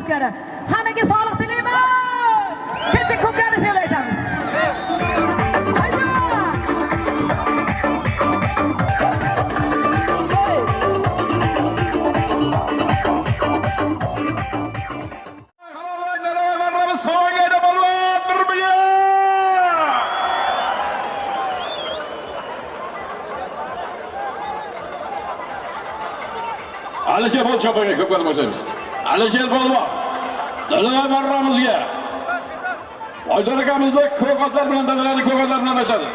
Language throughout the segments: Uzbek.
Ko'pkari. Hammaga sog'lik tilayman. Katta Ko'pkari shuni aytamiz. Alisher Polvon chopaga ko'pkari boshlaymiz. Alisher Polvon Dalavoy marramizga Oydor akamizni ko'k otlar bilan dadalari ko'k otlar bilan tashadi.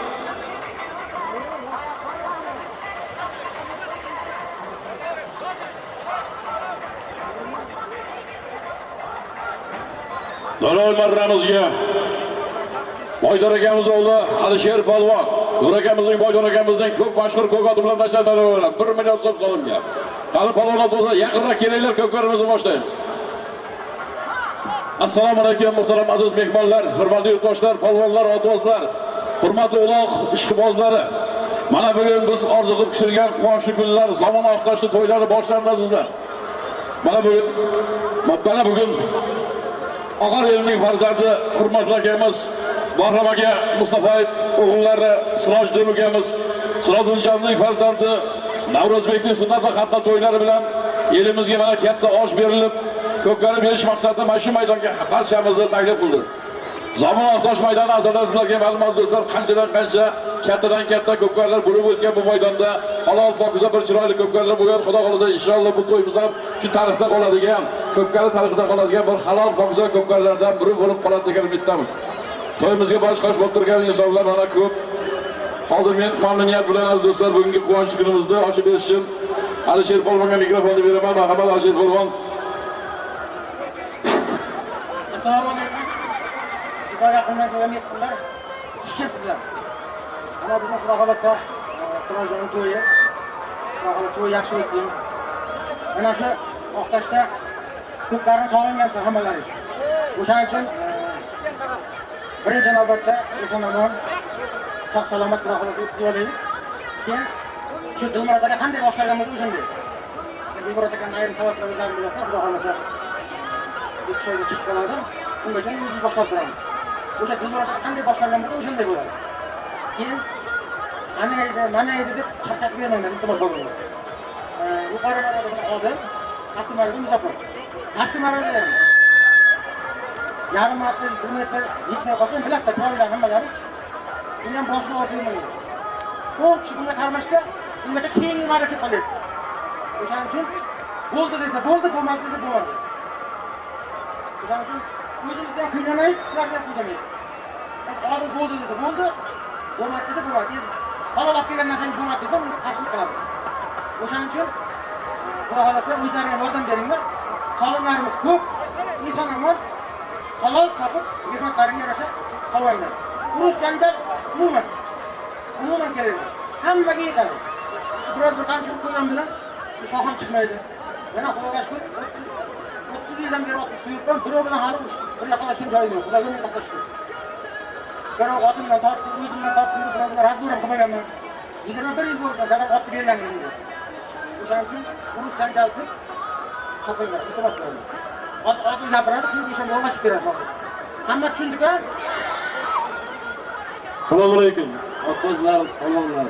Dalavoy marramizga Oydor akamiz o'g'li Alisher Polvon Nur akamizning Boydor akamizning ko'k mashhur ko'k oti bilan tashadi. 1 million so'm so'limga. Qani polvonlar bo'lsa yaqinroq kelinglar, ko'pkarimizni boshlaymiz. Assalomu alaykum muhtaram aziz mehmonlar, hurmatli yurtdoshlar, polvonlar, otozlar, hurmatli uloq ishqibozlari. Mana bugun biz orzu qilib kutilgan quvonchli kunlar, zamon oxirlashli to'ylari boshlandi azizlar. Mana bugun Og'ar elining farzandi hurmatli akamiz Bahrom aka Mustafayev o'g'illari Sirojiddin ukamiz, Sirojiddinjonning farzandi Navro'zbekning sunnat va xatna to'ylari bilan elimizga mana katta osh berilib, ko'pkari berish maqsadida mana shu maydonga barchamizni taklif qildi. Zamon oxtosh maydoni aslida sizlarga ma'lum do'stlar, qanchadan qancha kattadan katta ko'pkarlar bo'lib o'tgan bu maydonda halol pokiza bir chiroyli ko'pkarlar bo'lgan. Xudo xolasa inshaalloh bu to'yimiz ham shu tarixda qoladigan, ko'pkari tarixida qoladigan bir halol pokiza ko'pkarlardan biri bo'lib qoladi degan umiddamiz. To'yimizga bosh-qosh bo'lib turgan insonlar mana ko'p. Hozir men mamnuniyat bilan aziz do'stlar bugungi quvonchli kunimizni ochib berish uchun Alisher Polvonga mikrofonni beraman. Marhamat Alisher Polvon. Assalomu alaykum. Bizga yaqindan kelgan mehmonlar, xush kelibsizlar. Mana bugun Xudo xolasa Sirojiddin to'yi. Xudo xolasa to'y yaxshi o'tsin. Mana shu Oqtoshda ko'plarni sog'ingansiz hammalaringiz. O'shaning uchun birinchi navbatda eson-omon sog' salomat Xudo xolasa o'tkazib olaylik. Keyin shu Dilmurod aka qanday boshqarganmiz o'shanday. Dilmurod akaning ayrim sabablar o'zlaringiz bilasizlar, Xudo xolasa 2 oyga chiqib qoladi. Ungacha o'zimiz boshqarib turamiz. O'sha Dilmurod aka qanday boshqarganmiz o'shanday bo'ladi. Keyin mana edi deb charchatib bermanglar, iltimos bo'ladi. Yuqori marada buni Odil, pastki marada Muzaffar. Pastki marada yarim metr, 1 metr yetmay qolsa, bilasizlar, qolgan hammalari buni ham boshini o'rtayman. Ko'p chiqimga tarmashsa, ungacha keyin marada kelib qoladi. O'shaning uchun bo'ldi desa bo'ldi, bo'lmadi desa bo'lmadi. O'shaning uchun o'zimizdan qiynamaylik, sizlardan qiynamaylik. Hozir bo'ldi desa bo'ldi, bo'lmadi desa bo'lmadi. Halol olib kelgan narsangiz bo'lmadi desa, unga qarshilik qilamiz. O'shaning uchun Xudo xolasa o'zlaringizga yordam beringlar. Solimlarimiz ko'p, eson-omon halol chopib, mehnatlarga yarasha sog'ayinglar. Urush janjal umuman kerak. Hammaga yetadi. Biror bir qamchi urib qo'ygan bilan shohim chiqmaydi. Mana Xudoga shukr, 30 yildan beri otni suyibman, birov bilan hali bir yaqinlashgan joyim yo'q. Xudoga men taqashdim. Birov otimdan tortdim, o'zimdan tortdim, bilan razboram qilmaganman. 21 yil bo'ldi, dadam otni bergandim dedi. O'shaning uchun urush janjalsiz chopinglar, iltimos qilaman. Odil gapiradi, keyin ishon bo'lmashib beradi. Hamma tushundik-a? Assalomu alaykum, otbozlar, polvonlar.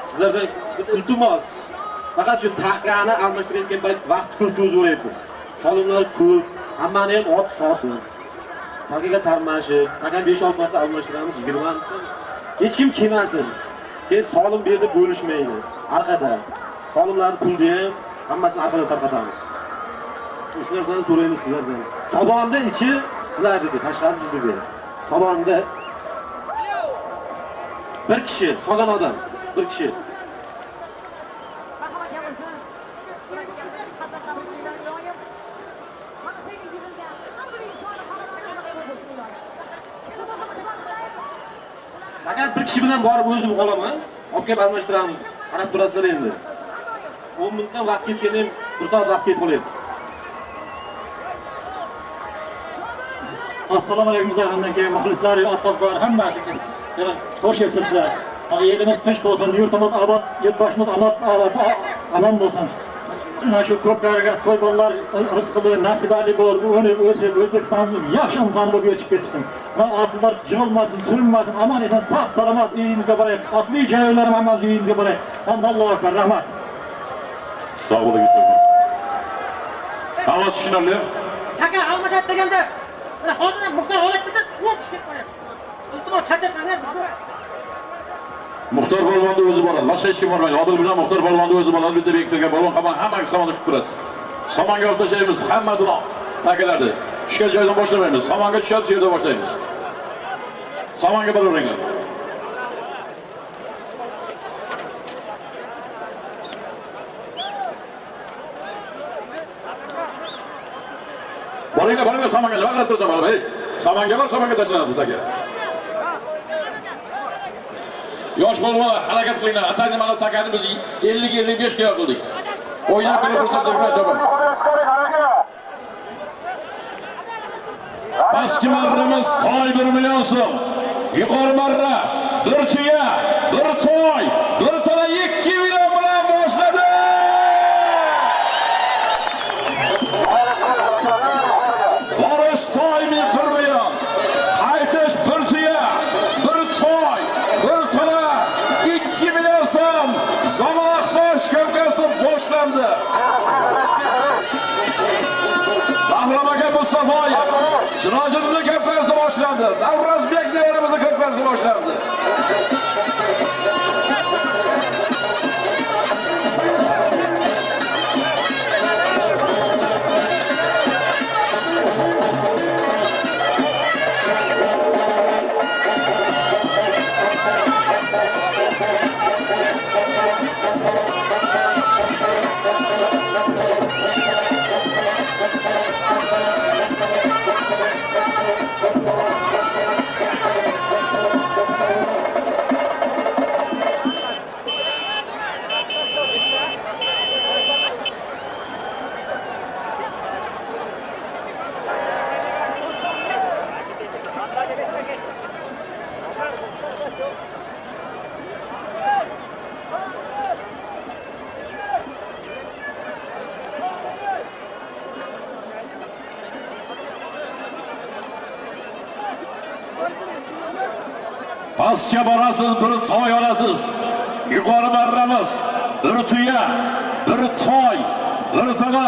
Sizlardan iltimos, faqat shu taqani almashtirayotgan payt vaqt ko'p cho'zaveramiz. Solimlar ko'p, hammani ham ot sog'sin. Taqaga tarmashib, taqani 5-6 marta almashtiramiz, 20. Hech kim kelmasin. Keyin solim bu yerda bo'lishmaydi. Orqada solimlarni pulni ham hammasini orqadan tarqatamiz. Shu narsani so'raymiz sizlardan. Sobonda ichi sizlarniki, tashqarisi bizniki. Sobonda bir kishi, sog'an odam, bir kishi. Agar bir kishi bilan borib o'zim olaman, olib kelib almashtiramiz. Qarab turasizlar endi. 10 minutdan vaqt ketganda ham 1 soat vaqt ketib qolyapti. Assalomu alaykum jahondan kelgan muxlislar, otbozlar, hammasi kelib. Xo'sh kelibsizlar. Elimiz tinch bo'lsin, yurtimiz obod, yurtboshimiz omon bo'lsin. shu ko'plarga to'y bolalar rizqi nasibali bo'lib, o'sib O'zbekistonning yaxshi insoni bo'lib yetishib ketsin. Va otlar jig'ilmasin, surilmasin, amon eson, sog' salomat uyingizga boray. Otli joylar hamma uyingizga boray. Allohu akbar, rahmat. Sog' bo'ling. Hammasi tushunarli. Taka almashat deganda, mana hozir ham Muxtor holatda o'q chiqib qo'yapti. Iltimos charchatmanglar bizga. Muxtor Polvonni o'zi boradi. Boshqa hech kim bormaydi. Odil bilan Muxtor Polvonni o'zi boradi. Bitta bektirgan polvon hammaga samonda kutib turasiz. Samonga olib tashlaymiz hammasini takalardi. Tushgan joydan boshlamaymiz. Samonga tushadi, yerda boshlaymiz. Samonga boraveringlar. Boringlar, samonga nima tursa borib, ey. Samonga bor, samonga tashlanadi taka. Yosh polvonlar harakat qilinglar. Atayni mana takani biz 50-55 kilo qildik. O'ynab kelib ko'rsatdik chopar. Pastki marramiz toy 1 million so'm. Yuqori marra 1 tuya, 1 toy, 1 tana 2 million bilan boshladi. Borish toy 1 million. Qaytish 1 tuya, 1 toy, 1 tana 2 million so'm. Zamoq bosh ko'kasi boshlandi. Bahrom aka Mustafoyev, Sirojimizning ko'kasi boshlandi. Davrazbek devarimizning ko'kasi boshlandi. Pastga borasiz, bir toy olasiz. Yuqori marramiz 1 tuya, 1 toy, 1 tana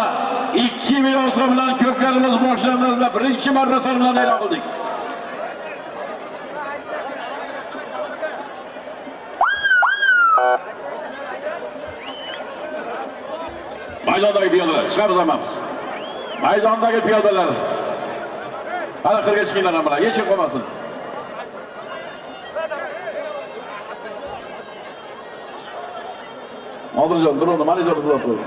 2 million so'm bilan ko'pkarimiz boshlanadi. Birinchi marra son bilan e'lon qildik. Maydondagi piyodalar, chiqamiz hammamiz. Maydondagi piyodalar. Hali qirga chiqinglar bilan, hech kim qolmasin. Odiljon, bir o'rni manajer qilib qo'y.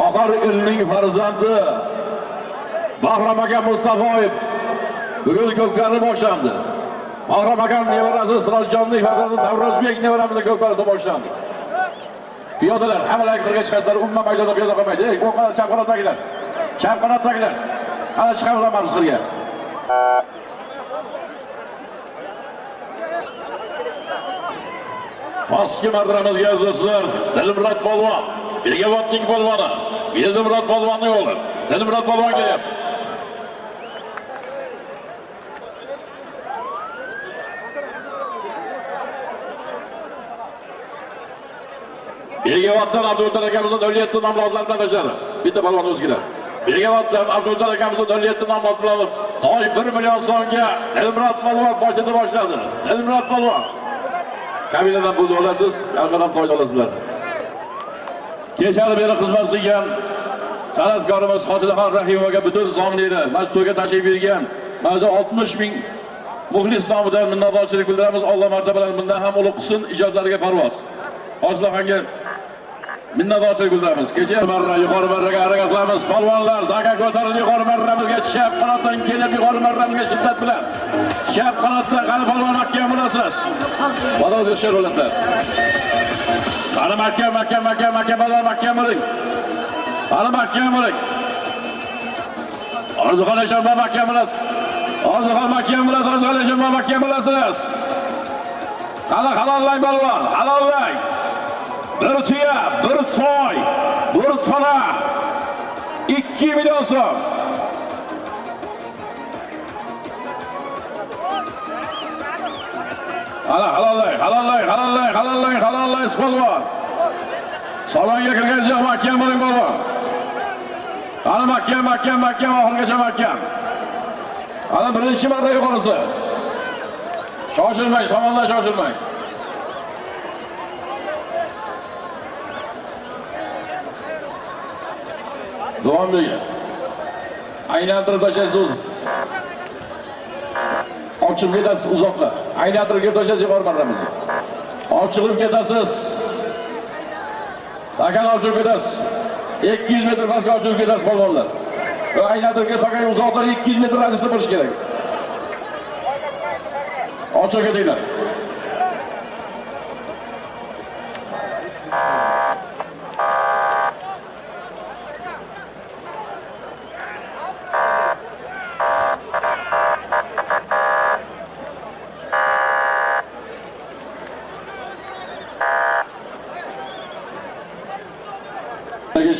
Oqar elning farzandi Bahrom aka Mustafoyev bugun ko'pkarni boshlandi. Bahrom aka nevarasi Sirojjonning farzandi Davrazbek nevaramizning ko'pkarisi boshlandi. Piyodalar hammalar qirga chiqasizlar, umuman maydonda piyoda qolmaydi. Ey, o'qlar chap qanotdagilar. Chap qanotdagilar. Ana chiqamiz hammamiz qirga. Pastki marramizga do'stlar, Dilmurod polvon, Begavodning polvoni, Dilmurod polvonning o'g'li. Dilmurod polvon kelyapti. Begavoddan Abdullar akamizning 57 nomlodlar bilan tashladi. Bitta polvon o'zgilar. Begavoddan Abdullar akamizning 57 nomlod bilan toy 1 million so'mga Dilmurod polvon boshida boshladi. Dilmurod polvon kabiladan pul olasiz, arqadan toy olasizlar. Kechani beri xizmat qilgan san'atkorimiz Hojilaxon Rahimovga butun zomniylar, mana to'yga tashrif buyurgan, mana 60 ming muxlis nomidan minnatdorchilik bildiramiz. Alloh martabalar bundan ham ulug' qilsin, ijodlariga parvoz. Hojilaxonga minnatdorchilik bildiramiz. Kecha marra yuqori marraga harakat qilamiz. Polvonlar zaga ko'tarildi, yuqori marramizga chap qanotdan kelib yuqori marramizga shiddat bilan. Chap qanotdan qani polvon mahkam bo'lasiz. Badozga sher bo'lasizlar. Qani mahkam polvon mahkam bo'ling. Qani mahkam bo'ling. Orzuxon eshon mahkam bo'lasiz. Orzuxon mahkam bo'lasiz, Orzuxon eshon mahkam bo'lasiz. Halollang balvon, halollang. Bir tuya, bir soy, bir sona. 2 million so'm. Halollang balvon. Salonga kirgach, mahkam bo'ling balvon. Ana mahkam, oxirigacha mahkam. Ana birinchi marta yuqorisi. Shoshilmang, somonlar shoshilmang. Davom eting. Aylantirib tashlaysiz o'zi. Ochib ketasiz uzoqqa. Aylantirib ketib tashlaysiz yuqori marramizni. Ochilib ketasiz. Takan ochib ketasiz. 200 metr pastga ochib ketasiz polvonlar. Va aylantirib ketsak uzoqdan 200 metr radiusda bo'lish kerak. Ochib ketinglar.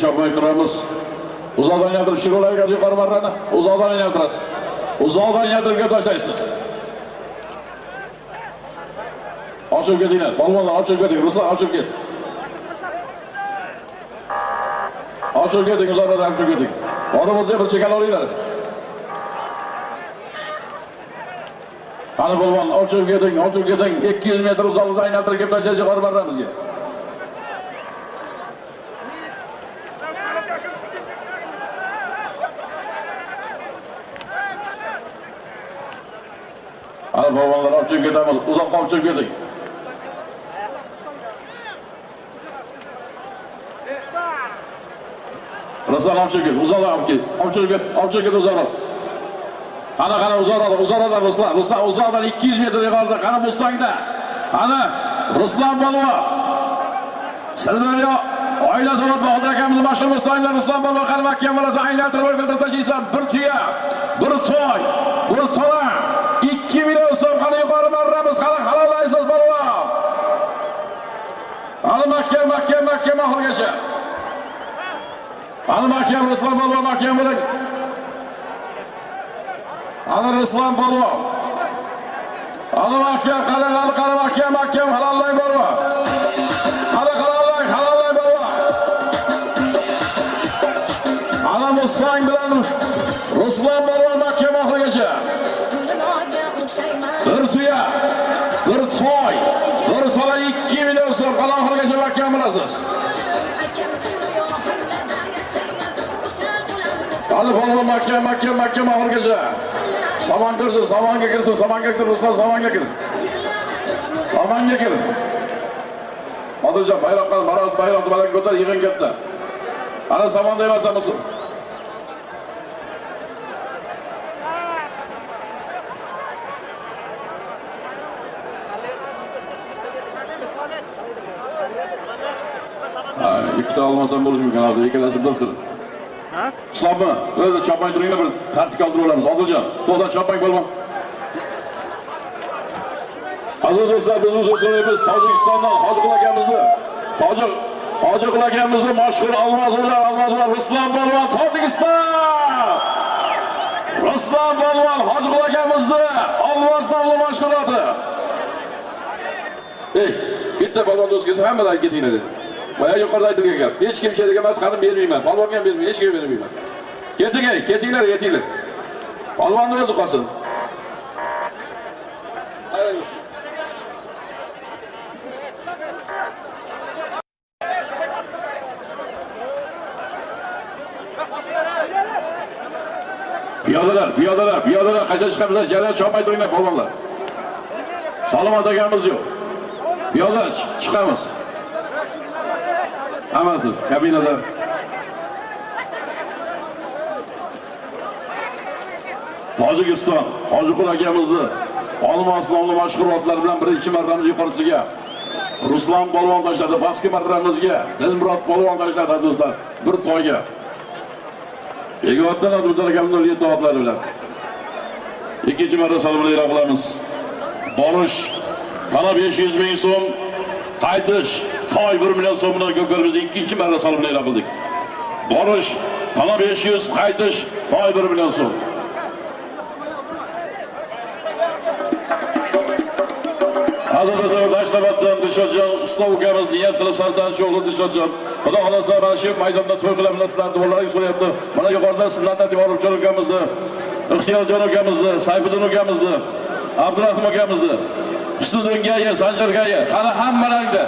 Chopmay turamiz. Uzoqdan aylantirib shirolarga yuqori marrani. Uzoqdan aylantirasiz. Uzoqdan aylantirib tashlaysiz. Ochib ketinglar. Polvonlar ochib keting. Ruslan ochib ket. Ochib keting, uzoqdan ochib keting. Odamizga bir chekal olinglar. Qani polvon, ochib keting. 200 metr uzoqdan aylantirib tashlaysiz yuqori marramizga. Hadi polvonlar ochib ketamiz. Uzoqqa ochib keting. Ruslan ochib ket. Uzoqqa ochib ket uzoqqa. Qana uzoqdan Ruslan. Ruslan uzoqdan 200 metr yuqorida. Qana Mustangda. Qana Ruslan polvon. Sirdaryo oila zavod Bahodir akamiz mashhur Mustanglar Ruslan polvon qani mahkam bo'lsa aylantirib o'rgatib tashlaysan. Bir tuya, bir soy, bir sona. 2 million so'm qani yuqori marramiz qani halollaysiz polvon. Qani mahkam oxirigacha. Qani mahkam Ruslan polvon mahkam bo'ling. Qani Ruslan polvon. Qani mahkam halollang polvon. Qani halollang polvon. Qani Mustang bilan Ruslan polvon mahkam oxirigacha. Bir tuya, bir soy, bir sola 2 million so'm qani oxirigacha mahkam bo'lasiz. Qani polvon mahkam oxirigacha. Samonga kirsin, Ruslan samonga kir. Samonga kir. Hozircha bayroqlar, bayroqni baland ko'tar, yig'in katta. Ana samonda emasamiz. İkisi almasam bo'lishi mumkin. Hozir ikkalasi bir tur. Islommi, o'zi chopmay turinglar, bir tartib qoldirib olamiz. Odiljon, to'g'dan chopmang polvon. Aziz do'stlar, biz so'raymiz Tojikistondan Hojiqul akamizni mashhur Almazlar Ruslan polvon Tojikiston. Ruslan polvon Hojiqul akamizni Almazdan mashhurati. Bitta polvon do'st kelsa hammalar ketinglar. Baya yuqorida aytilgan gap. Hech kim sherik emas, qanim bermayman. Polvonga ham bermayman, hech kimga bermayman. Ketinglar. Polvonning o'zi qolsin. Piyodalar, qachon chiqamiz? Jarayon chopmay turinglar polvonlar. Salomat akamiz yo'q. Piyodalar chiqamiz. Hammasi kabinada. Tojikiston, Hojiqul akamizni Olmos nomli mashhur otlar bilan birinchi marramiz yuqorisiga Ruslan polvon tashladi, pastki marramizga Dilmurod polvon tashladi do'stlar. Bir to'yga. Begovatdan Abdullah akamning 7 otlari bilan. Ikkinchi marra salomlar e'lon qilamiz. Borish Bana 500 bin so'm qaytish, soy 1 million so'm bilan ko'plarimizni ikkinchi marra solimni e'lon qildik. Borish, bana 500, qaytish, soy 1 million so'm. Aziz do'stlar, Dashtoboddan Dilshodjon Uslov ukamiz niyat qilib sarsanchi o'g'li Dilshodjon. Xudo xolasa mana shu maydonda to'y qilamiz, sizlarni duolaringiz so'rayapti. Mana yuqoridan sizlardan Timurjon ukamizni, Ixtiyorjon ukamizni, Sayfiddin ukamizni, Abdurahim ukamizni, Husniddinga, Sanjarga, qani hammalangda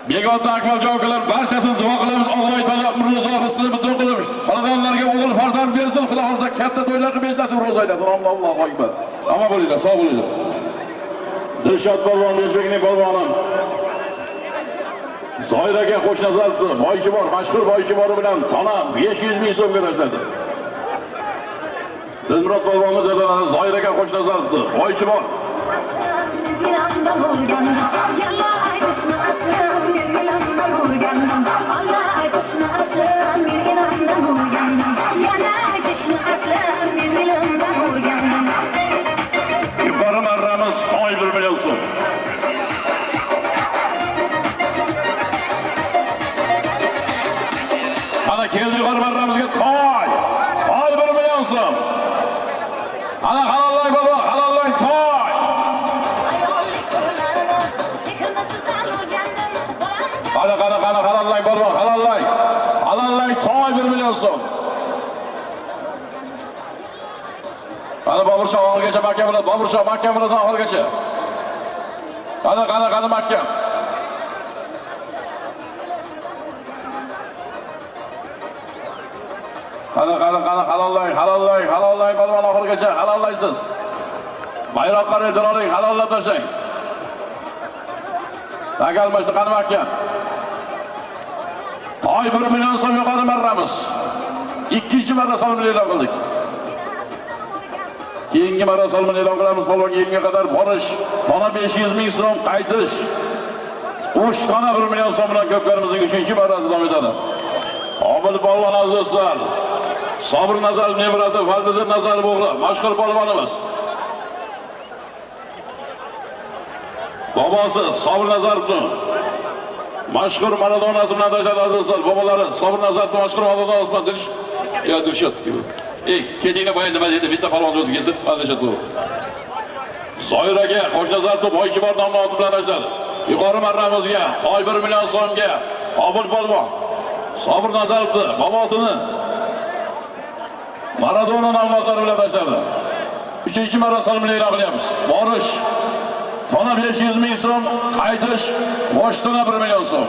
Begona Akmaljon ukalar barchasini duo qilamiz. Alloh taolo umringizni rizqini butun qilib, xonadonlarga o'g'il farzand bersin. Xudo xolasa katta to'ylarni bejlasin, ro'za aylasin. Allohu akbar. Ammo bo'linglar, sog' bo'linglar. Dilshod polvon, O'zbekning polvoni. Zoiraga Qo'shnazarov boychi bor, mashhur boychi bor bilan tona 500 ming so'mga tashladi. Dilmurod polvonni dadalari Zoiraga Qo'shnazarov boychi bor. Yuqori marramiz soy 1 million so'm. Ana keldi yuqori marramizga toy. Toy 1 million so'm. Ana halollang baba, halollang toy. Qana halollang baba, halollang. Halollang toy 1 million so'm. Ana Boburshoh oxirigacha Makka bilan, Boburshoh Makka bilan oxirigacha. Qana Makka. Qana halollang balvon oxirigacha halollaysiz. Bayroq qaraydir oling, halollab tashlang. Tagalmashdi qani Makka. Toy 1 million so'm yuqori marramiz. Ikkinchi marra solimni e'lon qildik. Keyingi marra solimni e'lon qilamiz. Polvon keyinga qadar borish, tona 500 ming so'm, qaytish. Qo'sh tona 1 million so'm bilan ko'pkarimizning 3-chi marrasi davom etadi. Qobil polvon aziz do'stlar. Sobir Nazarov nevarasi Fazliddin Nazarov o'g'li, mashhur polvonimiz. Bobosi Sobir Nazarovning mashhur Maradonasi bilan tashladi aziz do'stlar. Bobolari Sobir Nazarovning mashhur Maradonasi bilan Dilshod. Ketingni boya nima dedi? Bitta polvon o'zi kelsin, Dilshod bo'ldi. Zoiraga Qo'shnazarovning boychi bor nomli oti bilan tashladi. Yuqori marramizga toy 1 million so'mga Qobil polvon Sobir Nazarovning bobosini Maradona nomlari bilan tashladi. 3-chi marra solimni e'lon qilyapmiz. Borish tona 500 ming so'm, qaytish qo'sh tona 1 million so'm.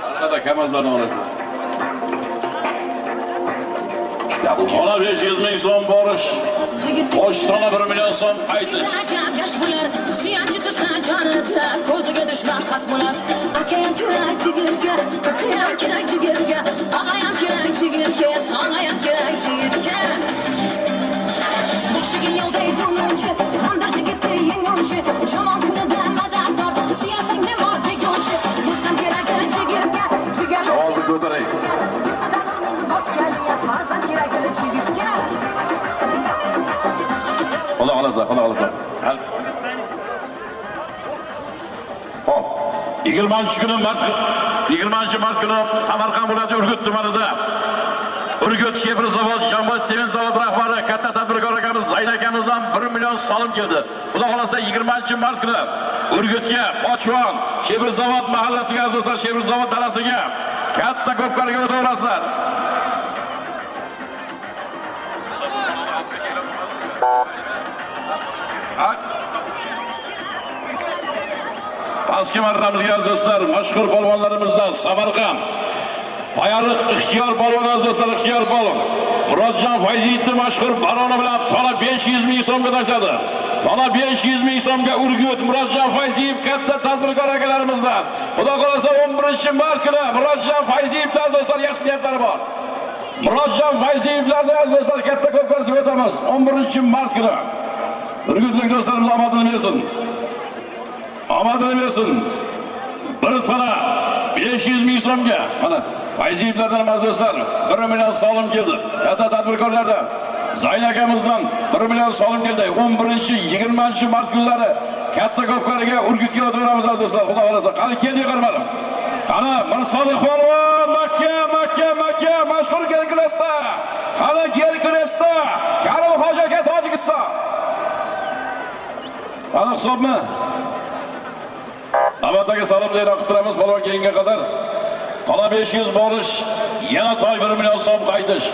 Arkada kamazlarni oladi. Tona 500 ming so'm borish, qo'sh tona 1 million so'm, qaytish. Suyanchi tursa jonida ko'ziga dushman xas bo'lar. Akayam kerak jigirga, akayam kerak jigirga, og'ayam kerak jigirga, tog'ayam kerak jigirga. Boshiga yolday do'nunchi, g'amdir jigitni yenguvchi, yomon kunida madadkor, siyasang nima degunchi, do'stim kerak jigirga, jigirga. Ovozni ko'taring. Farzand kerak jigirga. Xudo xolasa. Hop. 20-mart kuni Samarqand viloyati Urgut tumanida Urgut Shebir zavod, Jambol sement zavod rahbari katta tadbirkor akamiz Zayn akamizdan 1 million solim keldi. Xudo xolasa 20-mart kuni Urgutga, Pochvon, Shebir zavod mahallasiga do'stlar, Shebir zavod dalasiga katta ko'pkariga o'taverasizlar. Pastki marramizga do'stlar, mashhur polvonlarimizdan Samarqand Bayariq Ixtiyor polvon do'stlar, Ixtiyor polvon Murodjon Fayziyevning mashhur baroni bilan tona 500 ming so'mga tashladi. Tona 500 ming so'mga Urgut Murodjon Fayziyev katta tadbirkor akalarimizdan. Xudo xolasa 11-mart kuni Murodjon Fayziyevdan do'stlar yaxshi niyatlari bor. Murodjon Fayziyevlardan do'stlar katta ko'pkarsiga o'tamiz 11-mart kuni. Urgutlik do'stlarimiz omadini bersin. Omadini bersin. Bir tona 500 ming so'mga. Mana Fayziyevlardan aziz do'stlar 1 million so'm keldi. Katta tadbirkorlardan Zayn akamizdan 1 million so'm keldi. 11-20 mart kunlari katta ko'pkariga Urgutga o'tamiz aziz do'stlar. Xudo xolasa. Qani keldi qirmalim. Qani Mirsodiq polvon Makka mashhur Gerkulesda. Qani Gerkulesda Karim Hoji aka Tojikiston. Qani hisobmi? Navbatdagi salomlarni o'qib turamiz polvon keyinga qadar. Tala 500 borish, yana toy 1 million so'm qaytish.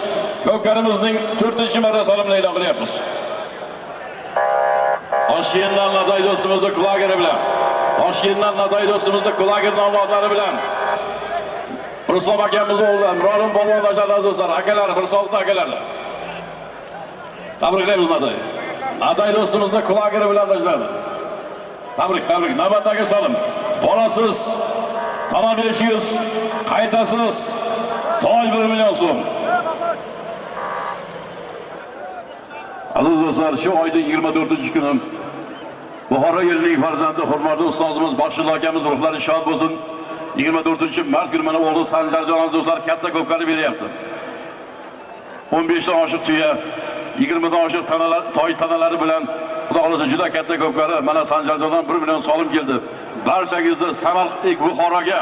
Ko'pkarimizning 4-marta salomlarni e'lon qilyapmiz. Toshkentdan Natay do'stimizning kulagiri bilan, Toshkentdan Natay do'stimizning kulagir nomlari bilan Ruslan akamizning o'g'li Mirolim polvon do'stlar, akalar, Mirsolta akalar. Tabriklaymiz Natay. Natay do'stimizning kulagiri bilan tashladi. Tabrik. Navbatdagi salom. Bolasiz Tala 500, qaytasiz, toy 1 million so'm. Aziz do'stlar, shu oyning 24-kuni Buxoro yilining farzandi hurmatli ustozimiz Baxshilla akamiz ruhlari shod bo'lsin. 24-mart kuni mana o'g'li Sanjarjon do'stlar katta ko'pkari beryapti. 15 dan oshiq tuya, 20 dan oshiq toy tanalari bilan Xudo xolasa juda katta ko'pkari mana Sanjarjondan 1 million so'm keldi. Barchangizga Samarqand Buxoroga,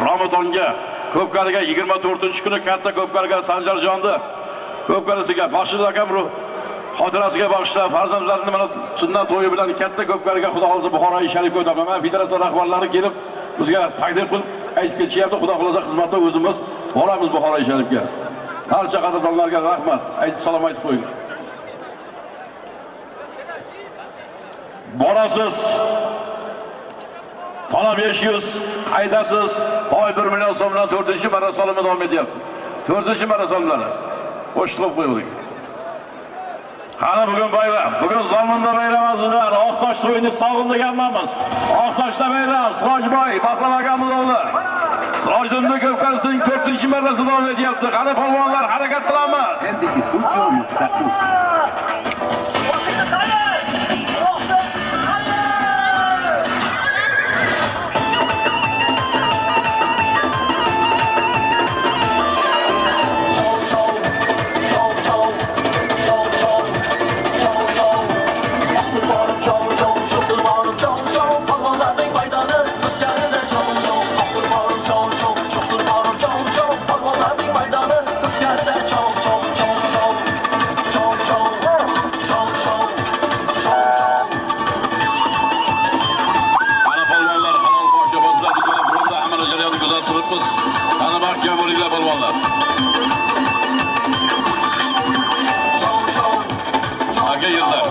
Ramatonga, ko'pkariga 24-kuni katta ko'pkariga Sanjarjonni ko'pkarisiga Baxshilla akam xotirasiga bag'ishlab farzandlarini mana sunnat to'yi bilan katta ko'pkariga Xudo xolasa Buxoroy sharifga o'taman. Federatsiya rahbarlari kelib bizga taklif qilib aytib ketishyapti. Xudo xolasa xizmatda o'zimiz boramiz Buxoroy sharifga. Barcha qadrdonlarga rahmat. Salom aytib qo'ying. Borasiz Tala 500, qaydasiz, toy 1 million so'm bilan 4-marta salomni davom etyapti. 4-marta salomlari. Qo'shib qo'ydik. Qani bugun bayram, bugun Zominda bayram azizlar, Oqtosh to'yini sog'inganmiz. Oqtoshda bayram, Sirojboy, Bahlava akamiz o'g'li. Sirojimda ko'pkarisining 4-martasi davom etyapti. Qani polvonlar harakat qilamiz. Endi studio muhtaqus. Ana bak yağmuruyla balvanlar. Aga yıllar.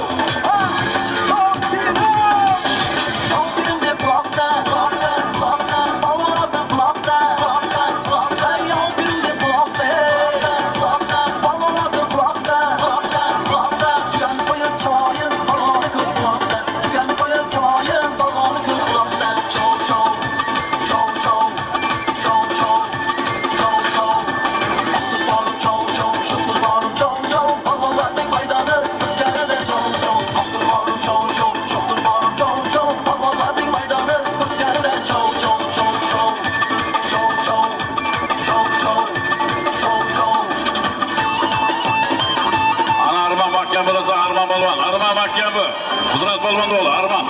Arman mahkem bu. Kudret Balvan oğlu Arman.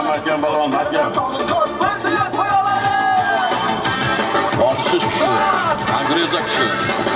Mahkem Balvan mahkem. Bakışsız kişi. Angreza kişi.